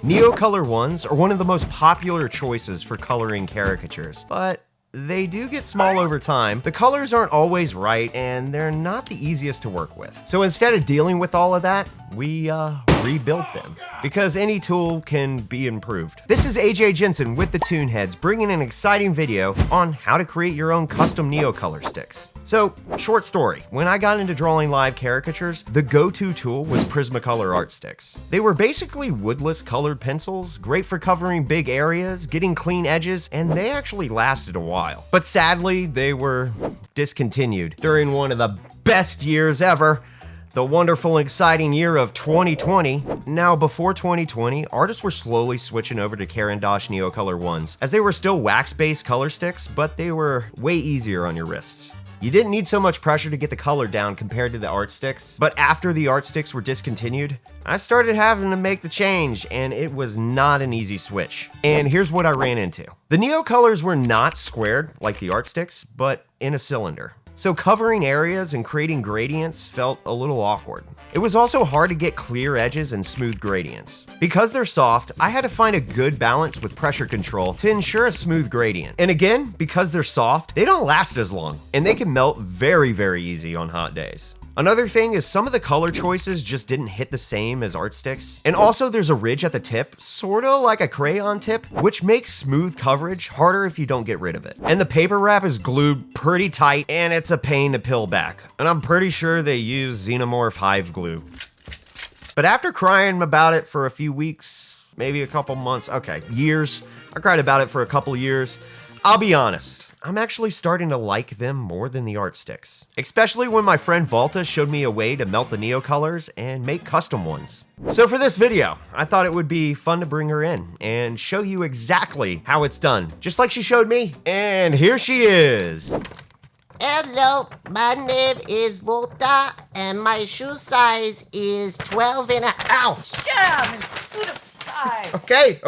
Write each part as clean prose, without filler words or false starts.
NeoColor Is are one of the most popular choices for coloring caricatures, but they do get small over time. The colors aren't always right, and they're not the easiest to work with. So instead of dealing with all of that, we rebuilt them, because any tool can be improved. This is AJ Jensen with the ToonHeadz, bringing an exciting video on how to create your own custom NeoColor sticks. So, short story, when I got into drawing live caricatures, the go-to tool was Prismacolor Art Stix. They were basically woodless colored pencils, great for covering big areas, getting clean edges, and they actually lasted a while. But sadly, they were discontinued during one of the best years ever, the wonderful, exciting year of 2020. Now, before 2020, artists were slowly switching over to Caran NeoColor Is, as they were still wax-based color sticks, but they were way easier on your wrists. You didn't need so much pressure to get the color down compared to the Art Stix, but after the Art Stix were discontinued, I started having to make the change, and it was not an easy switch. And here's what I ran into. The NeoColors were not squared like the Art Stix, but in a cylinder. So covering areas and creating gradients felt a little awkward. It was also hard to get clear edges and smooth gradients. Because they're soft, I had to find a good balance with pressure control to ensure a smooth gradient. And again, because they're soft, they don't last as long, and they can melt very, very easy on hot days. Another thing is some of the color choices just didn't hit the same as Art Stix. And also there's a ridge at the tip, sorta like a crayon tip, which makes smooth coverage harder if you don't get rid of it. And the paper wrap is glued pretty tight, and it's a pain to peel back. And I'm pretty sure they use Xenomorph Hive glue. But after crying about it for a few weeks, maybe a couple months, okay, years, I cried about it for a couple years, I'll be honest, I'm actually starting to like them more than the Art Stix. Especially when my friend Valta showed me a way to melt the NeoColors and make custom ones. So for this video, I thought it would be fun to bring her in and show you exactly how it's done, just like she showed me, and here she is. Hello, my name is Valta, and my shoe size is 12 and a half. Shut up and scoot aside. Okay,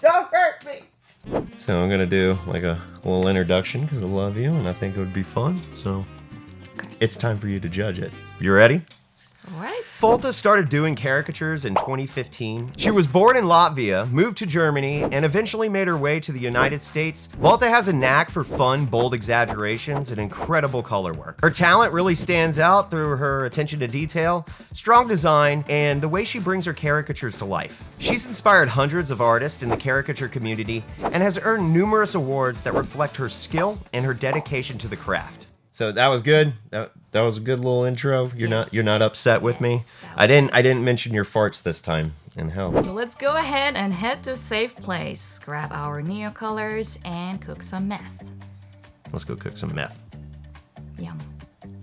don't hurt me. So I'm gonna do like a little introduction because I love you and I think it would be fun. So it's time for you to judge it. You ready? All right. Valta started doing caricatures in 2015. She was born in Latvia, moved to Germany, and eventually made her way to the United States. Valta has a knack for fun, bold exaggerations and incredible color work. Her talent really stands out through her attention to detail, strong design, and the way she brings her caricatures to life. She's inspired hundreds of artists in the caricature community and has earned numerous awards that reflect her skill and her dedication to the craft. So that was good. That was a good little intro. You're not upset with me. I didn't mention your farts this time. And hell. So let's go ahead and head to a safe place. Grab our NeoColors and cook some meth. Let's go cook some meth. Yum.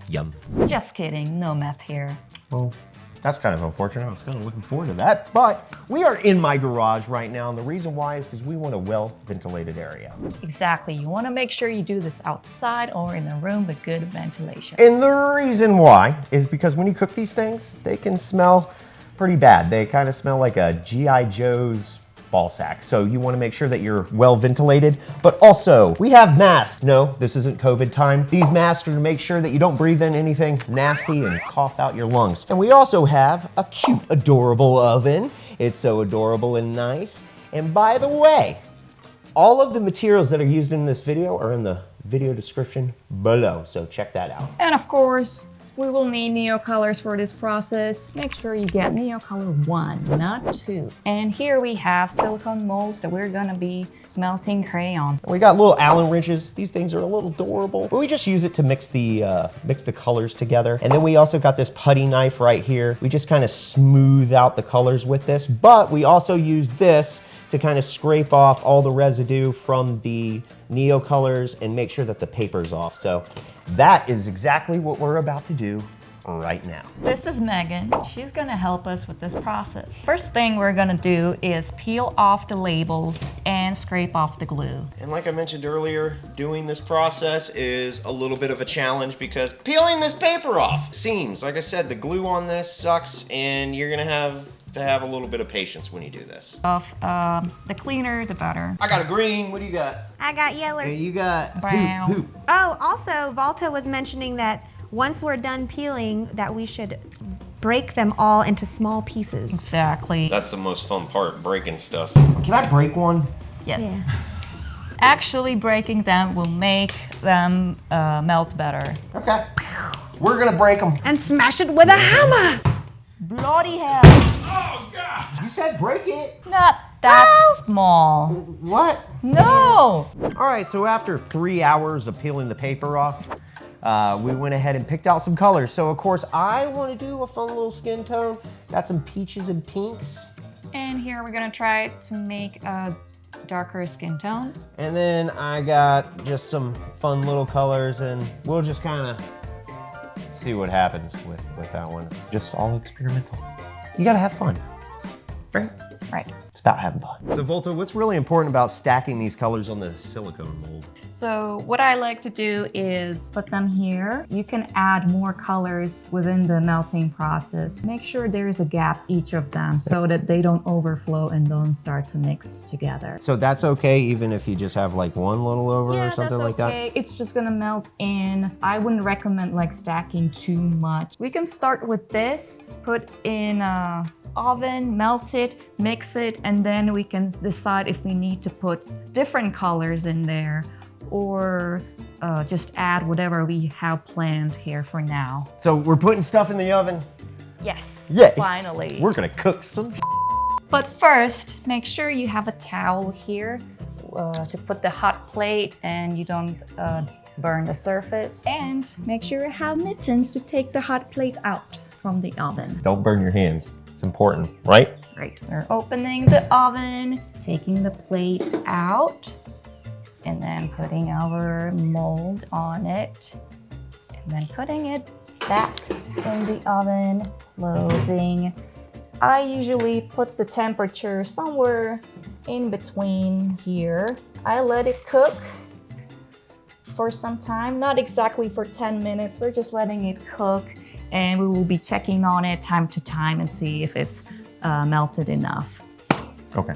Yum. Just kidding, no meth here. Well, that's kind of unfortunate. I was kind of looking forward to that. But we are in my garage right now, and the reason why is because we want a well-ventilated area. Exactly, you want to make sure you do this outside or in a room with good ventilation. And the reason why is because when you cook these things, they can smell pretty bad. They kind of smell like a G.I. Joe's ball sack. So you want to make sure that you're well ventilated, but also we have masks. No, this isn't COVID time. These masks are to make sure that you don't breathe in anything nasty and cough out your lungs. And we also have a cute, adorable oven. It's so adorable and nice. And by the way, all of the materials that are used in this video are in the video description below. So check that out. And of course, we will need NeoColors for this process. Make sure you get NeoColor I, not 2. And here we have silicone molds that we're gonna be melting crayons. We got little Allen wrenches. These things are a little adorable, but we just use it to mix the colors together. And then we also got this putty knife right here. We just kind of smooth out the colors with this, but we also use this to kind of scrape off all the residue from the NeoColors and make sure that the paper's off. So that is exactly what we're about to do right now. This is Megan. She's gonna help us with this process. First thing we're gonna do is peel off the labels and scrape off the glue. And like I mentioned earlier, doing this process is a little bit of a challenge because peeling this paper off seams. Like I said, the glue on this sucks and you're gonna have to have a little bit of patience when you do this. The cleaner, the better. I got a green, what do you got? I got yellow. Hey, you got brown. Who? Oh, also, Valta was mentioning that once we're done peeling, that we should break them all into small pieces. Exactly. That's the most fun part, breaking stuff. Can I break one? Yes. Actually, breaking them will make them melt better. Okay. We're gonna break them. And smash it with a hammer. Bloody hell. Oh, God. You said break it. Not that small. What? No. All right, so after 3 hours of peeling the paper off, we went ahead and picked out some colors. So of course, I want to do a fun little skin tone. Got some peaches and pinks. And here we're gonna try to make a darker skin tone. And then I got just some fun little colors, and we'll just kind of see what happens with that one. Just all experimental. You gotta have fun, right? Right. It's about having fun. So Volta, what's really important about stacking these colors on the silicone mold? So what I like to do is put them here. You can add more colors within the melting process. Make sure there is a gap each of them so that they don't overflow and don't start to mix together. So that's okay even if you just have like one little over or something like that? It's just gonna melt in. I wouldn't recommend like stacking too much. We can start with this, put in a oven, melt it, mix it, and then we can decide if we need to put different colors in there or just add whatever we have planned here for now. So we're putting stuff in the oven? Yes, Yay. finally. We're gonna cook some. But first, make sure you have a towel here to put the hot plate and you don't burn the surface. And make sure you have mittens to take the hot plate out from the oven. Don't burn your hands. It's important, right? Right. We're opening the oven, taking the plate out, and then putting our mold on it, and then putting it back in the oven, closing. I usually put the temperature somewhere in between here. I let it cook for some time, not exactly for 10 minutes. We're just letting it cook, and we will be checking on it time to time and see if it's melted enough. Okay.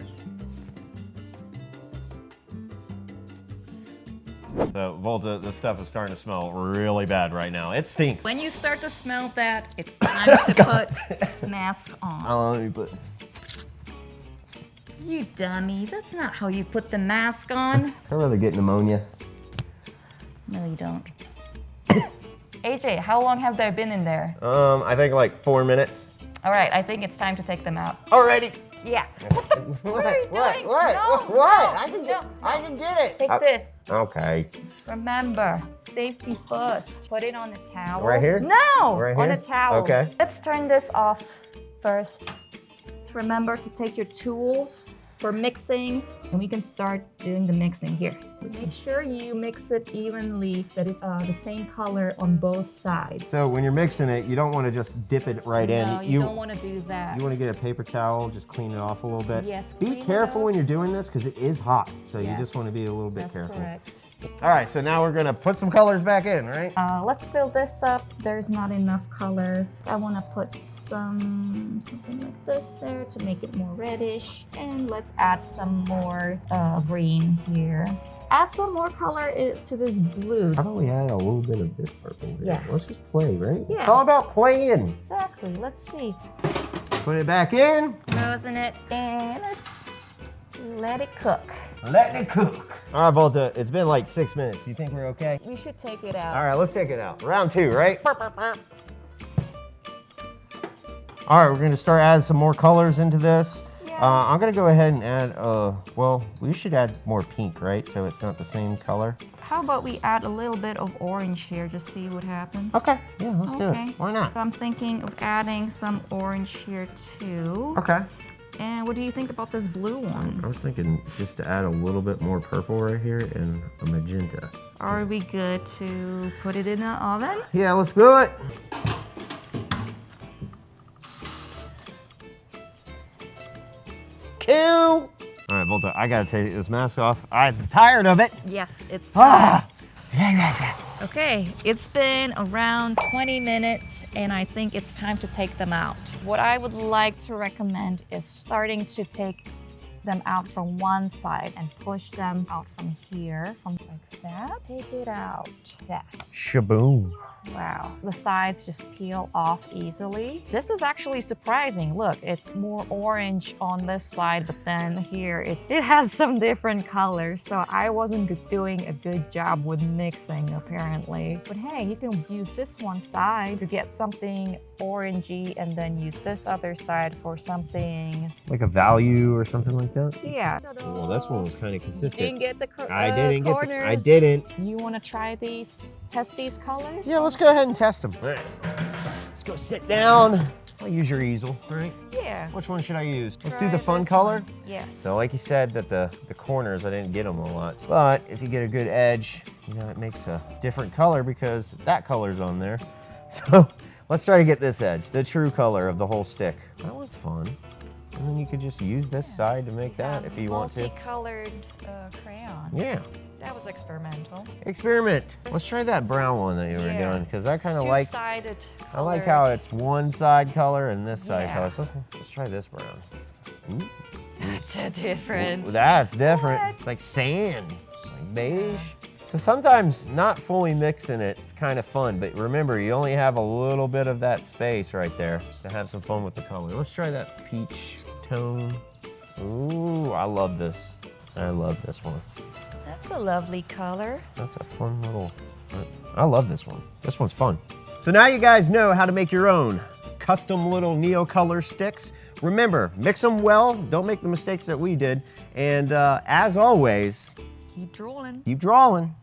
So Volta, this stuff is starting to smell really bad right now. It stinks. When you start to smell that, it's time to put mask on. Let me put. You dummy, that's not how you put the mask on. I'd rather get pneumonia. No, you don't. AJ, how long have they been in there? I think like 4 minutes. All right, I think it's time to take them out. Already. Yeah. What? are you doing? No, What? no, I can no. get it. Take this. Okay. Remember, safety first. Put it on the towel. Right here? No, Right on here? a towel. Okay. Let's turn this off first. Remember to take your tools for mixing, and we can start doing the mixing here. Make sure you mix it evenly, that it's the same color on both sides. So when you're mixing it, you don't want to just dip it right in. No, you don't want to do that. You want to get a paper towel, just clean it off a little bit. Yes, Be clean it careful off. when you're doing this because it is hot. So you Yes. just want to be a little bit That's careful. correct. All right, so now we're gonna put some colors back in, right? Let's fill this up. There's not enough color. I want to put something like this there to make it more reddish. And let's add some more green here. Add some more color to this blue. How about we add a little bit of this purple here? Yeah. Let's just play, right? Yeah. It's all about playing. Exactly. Let's see. Put it back in. Closing it, and let's let it cook. Letting it cook. All right, Volta, it's been like 6 minutes. You think we're okay? We should take it out. All right, let's take it out. Round 2, right? All right, we're gonna start adding some more colors into this. Yeah. I'm gonna go ahead and add, well, we should add more pink, right? So it's not the same color. How about we add a little bit of orange here, just see what happens. Okay, yeah, let's do Okay. it. Why not? So I'm thinking of adding some orange here too. Okay. And what do you think about this blue one? I was thinking just to add a little bit more purple right here and a magenta. Are we good to put it in the oven? Yeah, let's do it. Cue. All right, Volta, I gotta take this mask off. I'm tired of it. Yes, it's time. Ah. Okay, it's been around 20 minutes and I think it's time to take them out. What I would like to recommend is starting to take them out from one side and push them out from here, from like that. Take it out. That. Shaboom. Wow, the sides just peel off easily. This is actually surprising. Look, it's more orange on this side, but then here it has some different colors. So I wasn't doing a good job with mixing apparently. But hey, you can use this one side to get something orangey and then use this other side for something. Like a value or something like that? Yeah. Well, this one was kind of You consistent. didn't get the I corners. didn't. You want to try these, test these colors? Yeah, let's go ahead and test them. All right. Let's go sit down. I'll use your easel, all right? Yeah. Which one should I use? Let's do Try the fun this color. one. Yes. So like you said, that the corners, I didn't get them a lot. But if you get a good edge, you know, it makes a different color because that color's on there. So let's try to get this edge, the true color of the whole stick. That one's fun. And then you could just use this side to make that if you want to. Multicolored crayon. Yeah. That was experimental. Experiment. Let's try that brown one that you were Yeah. doing because I kind of like. Two-sided. I like how it's one side color and this side Yeah. color. So let's try this brown. Ooh, That's a different. that's different. What? It's like sand, like beige. So sometimes not fully mixing it's kind of fun, but remember you only have a little bit of that space right there to have some fun with the color. Let's try that peach tone. Ooh, I love this. I love this one. That's a lovely color. That's a fun little, I love this one. This one's fun. So now you guys know how to make your own custom little NeoColor sticks. Remember, mix them well. Don't make the mistakes that we did. And as always, Keep drawing. keep drawing.